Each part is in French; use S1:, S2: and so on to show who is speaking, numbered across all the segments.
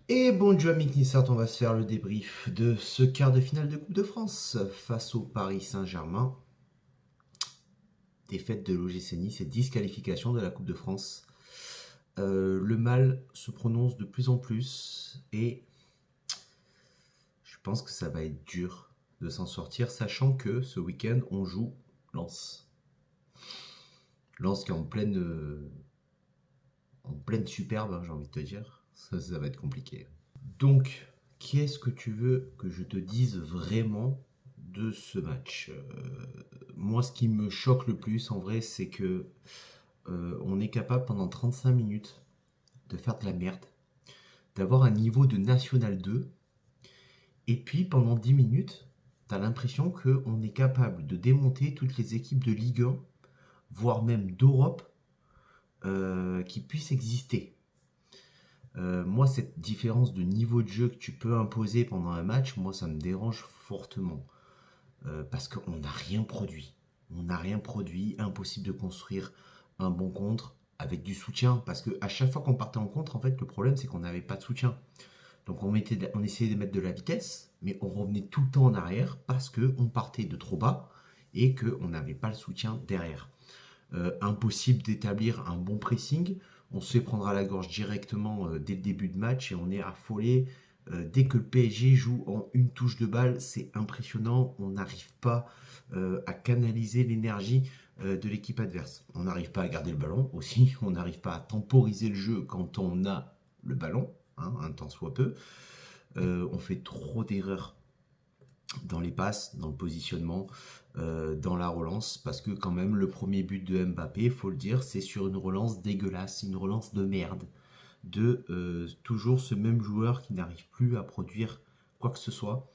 S1: Et bon Dieu Amic Nissart, on va se faire le débrief de ce quart de finale de Coupe de France face au Paris Saint-Germain. Défaite de l'OGC Nice et disqualification de la Coupe de France. Le mal se prononce de plus en plus et je pense que ça va être dur de s'en sortir, sachant que ce week-end on joue Lens. Lens qui est en pleine superbe, hein, j'ai envie de te dire. Ça va être compliqué. Donc, qu'est-ce que tu veux que je te dise vraiment de ce match? Moi, ce qui me choque le plus, en vrai, c'est que on est capable pendant 35 minutes de faire de la merde, d'avoir un niveau de National 2, et puis pendant 10 minutes, t'as l'impression qu'on est capable de démonter toutes les équipes de Ligue 1, voire même d'Europe, qui puissent exister. Moi, cette différence de niveau de jeu que tu peux imposer pendant un match, moi, ça me dérange fortement. Parce qu'on n'a rien produit. On n'a rien produit, impossible de construire un bon contre avec du soutien. Parce qu'à chaque fois qu'on partait en contre, en fait, le problème, c'est qu'on n'avait pas de soutien. Donc on essayait de mettre de la vitesse, mais on revenait tout le temps en arrière parce qu'on partait de trop bas et qu'on n'avait pas le soutien derrière. Impossible d'établir un bon pressing. On se fait prendre à la gorge directement dès le début de match et on est affolé. Dès que le PSG joue en une touche de balle, c'est impressionnant. On n'arrive pas à canaliser l'énergie de l'équipe adverse. On n'arrive pas à garder le ballon aussi. On n'arrive pas à temporiser le jeu quand on a le ballon, hein, un temps soit peu. On fait trop d'erreurs dans les passes, dans le positionnement, dans la relance, parce que quand même le premier but de Mbappé, il faut le dire, c'est sur une relance dégueulasse, une relance de merde, de toujours ce même joueur qui n'arrive plus à produire quoi que ce soit,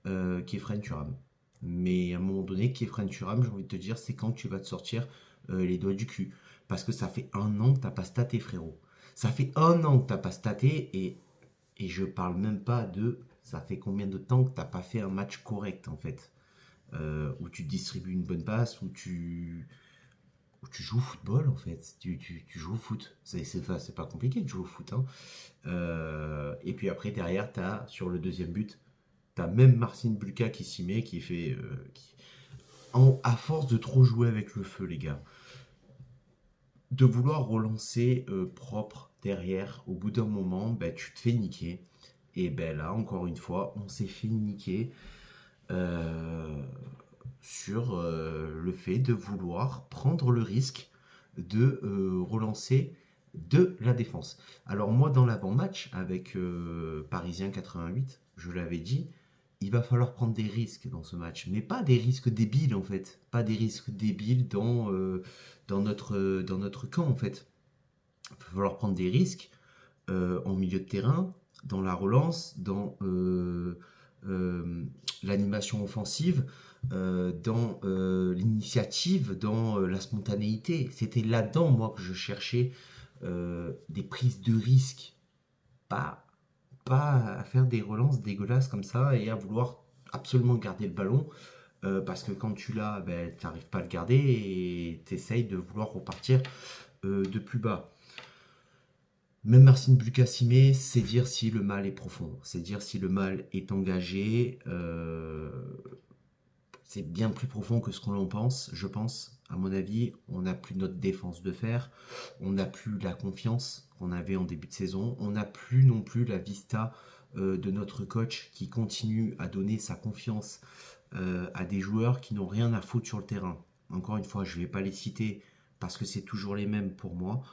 S1: Kefren Turam. Mais à un moment donné, Kefren Turam, j'ai envie de te dire, c'est quand tu vas te sortir les doigts du cul. Parce que ça fait un an que t'as pas staté, frérot. Ça fait un an que t'as pas staté et je parle même pas de ça fait combien de temps que t'as pas fait un match correct en fait, où tu distribues une bonne passe, où tu joues au football en fait, tu joues au foot. C'est pas compliqué de jouer au foot, hein. Et puis après derrière, sur le deuxième but, t'as même Marcin Bulka qui s'y met, qui fait, à force de trop jouer avec le feu les gars, de vouloir relancer propre derrière, au bout d'un moment, ben, tu te fais niquer. Et ben là, encore une fois, on s'est fait niquer euh, sur le fait de vouloir prendre le risque de relancer de la défense. Alors moi, dans l'avant-match, avec Parisien 88, je l'avais dit, il va falloir prendre des risques dans ce match, mais pas des risques débiles en fait, pas des risques débiles dans notre camp en fait. Il va falloir prendre des risques en milieu de terrain, dans la relance, dans l'animation offensive, dans l'initiative, dans la spontanéité. C'était là-dedans, moi, que je cherchais des prises de risques, pas, pas à faire des relances dégueulasses comme ça et à vouloir absolument garder le ballon. Parce que quand tu l'as, ben, tu n'arrives pas à le garder et tu essayes de vouloir repartir de plus bas. Même Marcin Bucassimé, c'est dire si le mal est profond, c'est dire si le mal est engagé. C'est bien plus profond que ce qu'on en pense, je pense. À mon avis, on n'a plus notre défense de fer, on n'a plus la confiance qu'on avait en début de saison, on n'a plus non plus la vista de notre coach qui continue à donner sa confiance à des joueurs qui n'ont rien à foutre sur le terrain. Encore une fois, je ne vais pas les citer parce que c'est toujours les mêmes pour moi.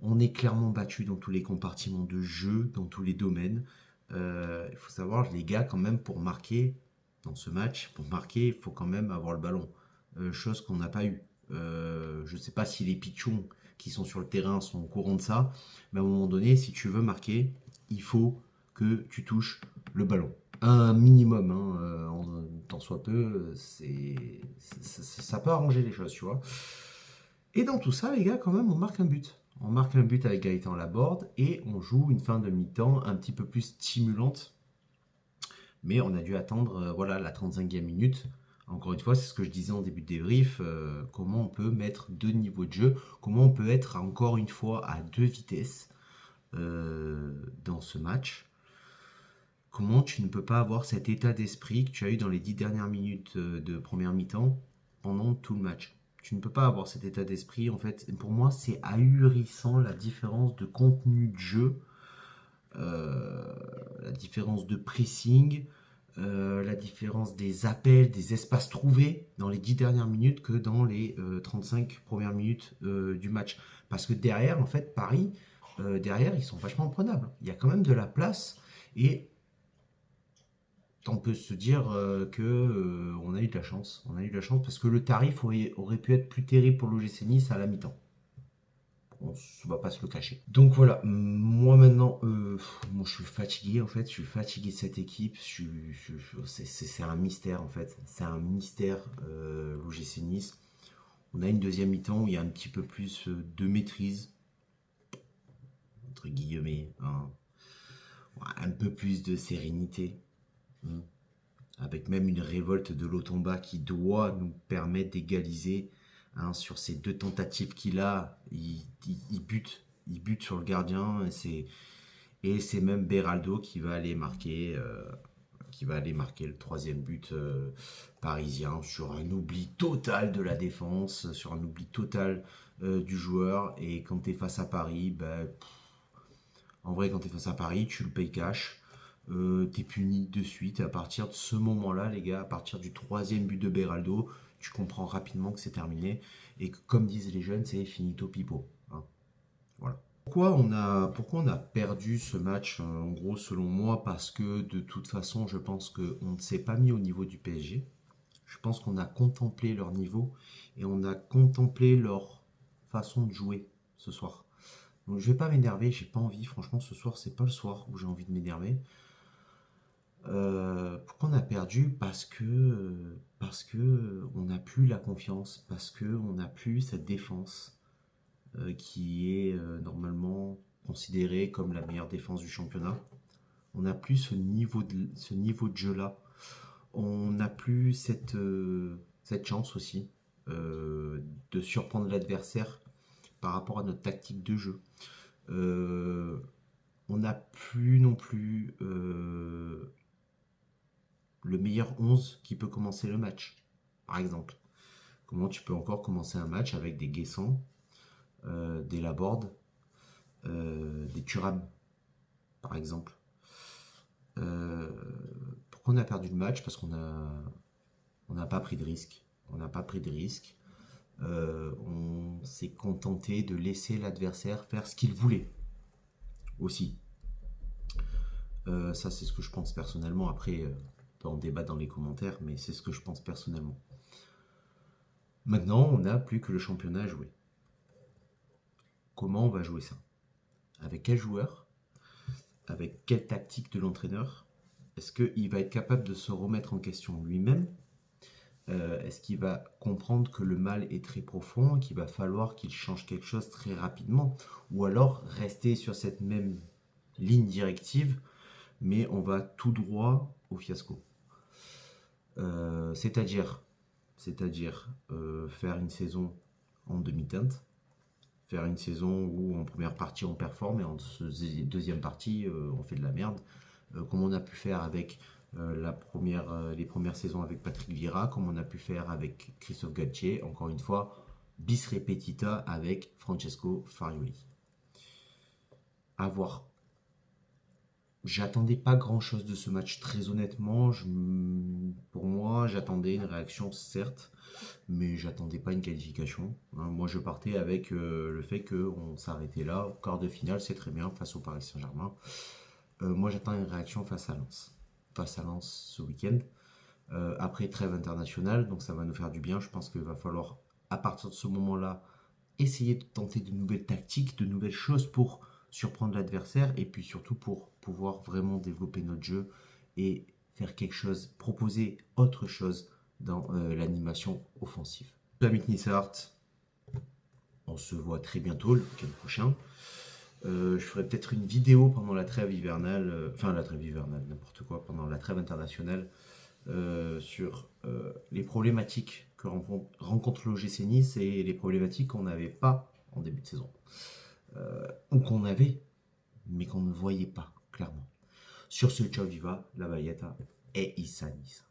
S1: On est clairement battu dans tous les compartiments de jeu, dans tous les domaines. Il faut savoir, les gars, quand même, pour marquer dans ce match, pour marquer, il faut quand même avoir le ballon. Chose qu'on n'a pas eu. Je ne sais pas si les pitchons qui sont sur le terrain sont au courant de ça, mais à un moment donné, si tu veux marquer, il faut que tu touches le ballon. Un minimum, hein, en tant soit peu, ça peut arranger les choses, tu vois. Et dans tout ça, les gars, quand même, on marque un but. On marque un but avec Gaëtan Laborde et on joue une fin de mi-temps un petit peu plus stimulante. Mais on a dû attendre voilà, la 35e minute. Encore une fois, c'est ce que je disais en début de débrief. Comment on peut mettre deux niveaux de jeu, comment on peut être encore une fois à deux vitesses dans ce match. Comment tu ne peux pas avoir cet état d'esprit que tu as eu dans les 10 dernières minutes de première mi-temps pendant tout le match? Tu ne peux pas avoir cet état d'esprit, en fait. Pour moi, c'est ahurissant la différence de contenu de jeu, euh, la différence de pressing, la différence des appels, des espaces trouvés dans les 10 dernières minutes que dans les 35 premières minutes du match. Parce que derrière, en fait, Paris, derrière, ils sont vachement prenables. Il y a quand même de la place et on peut se dire que on a eu de la chance. On a eu de la chance parce que le tarif aurait pu être plus terrible pour l'OGC Nice à la mi-temps. On ne va pas se le cacher. Donc voilà, moi maintenant, moi je suis fatigué en fait. Je suis fatigué de cette équipe. C'est un mystère en fait. C'est un mystère l'OGC Nice. On a une deuxième mi-temps où il y a un petit peu plus de maîtrise, entre guillemets, hein. Un peu plus de sérénité, hein, avec même une révolte de Lotomba qui doit nous permettre d'égaliser, hein, sur ces deux tentatives qu'il a. Il bute sur le gardien et c'est même Beraldo qui va aller marquer le troisième but parisien sur un oubli total de la défense, sur un oubli total du joueur. Et quand tu es face à Paris, bah, en vrai, quand tu es face à Paris, tu le payes cash. T'es puni de suite. Et à partir de ce moment-là, les gars, à partir du troisième but de Beraldo, tu comprends rapidement que c'est terminé. Et que, comme disent les jeunes, c'est finito pipo, hein. Voilà. Pourquoi on a perdu ce match, en gros, selon moi? Parce que de toute façon, je pense qu'on ne s'est pas mis au niveau du PSG. Je pense qu'on a contemplé leur niveau et on a contemplé leur façon de jouer ce soir. Donc je vais pas m'énerver, j'ai pas envie. Franchement, ce soir, c'est pas le soir où j'ai envie de m'énerver. Pourquoi on a perdu? Parce que on n'a plus la confiance, parce que on n'a plus cette défense qui est normalement considérée comme la meilleure défense du championnat. On n'a plus ce niveau de jeu-là. On n'a plus cette chance aussi de surprendre l'adversaire par rapport à notre tactique de jeu. Euh, on n'a plus non plus le meilleur 11 qui peut commencer le match, par exemple. Comment tu peux encore commencer un match avec des Guessant, des Laborde, des Thuram, par exemple. Euh, Pourquoi on a perdu le match? Parce on n'a pas pris de risque. On n'a pas pris de risque. On s'est contenté de laisser l'adversaire faire ce qu'il voulait aussi. Ça, c'est ce que je pense personnellement. Après, on peut en débattre dans les commentaires, mais c'est ce que je pense personnellement. Maintenant, on n'a plus que le championnat à jouer. Comment on va jouer ça? Avec quel joueur? Avec quelle tactique de l'entraîneur? Est-ce qu'il va être capable de se remettre en question lui-même? Est-ce qu'il va comprendre que le mal est très profond et qu'il va falloir qu'il change quelque chose très rapidement? Ou alors rester sur cette même ligne directive, mais on va tout droit au fiasco? C'est-à-dire faire une saison en demi-teinte, faire une saison où en première partie on performe et en deuxième partie on fait de la merde, comme on a pu faire avec les premières saisons avec Patrick Vieira, comme on a pu faire avec Christophe Galtier, encore une fois, bis repetita avec Francesco Farioli. À voir. J'attendais pas grand chose de ce match, très honnêtement. Pour moi, j'attendais une réaction, certes, mais j'attendais pas une qualification, hein. Moi, je partais avec le fait qu'on s'arrêtait là. Quart de finale, c'est très bien face au Paris Saint-Germain. Moi, j'attends une réaction face à Lens. Face à Lens ce week-end. Après trêve internationale, donc ça va nous faire du bien. Je pense qu'il va falloir, à partir de ce moment-là, essayer de tenter de nouvelles tactiques, de nouvelles choses pour surprendre l'adversaire et puis surtout pour pouvoir vraiment développer notre jeu et faire quelque chose, proposer autre chose dans l'animation offensive. Amit Nissart, on se voit très bientôt le week-end prochain. Je ferai peut-être une vidéo pendant la trêve hivernale, la trêve hivernale, n'importe quoi, pendant la trêve internationale, sur les problématiques que rencontre l'OGC Nice et les problématiques qu'on n'avait pas en début de saison. Ou qu'on avait, mais qu'on ne voyait pas, clairement. Sur ce, ciao diva, la Bayeta et Issa Nissa.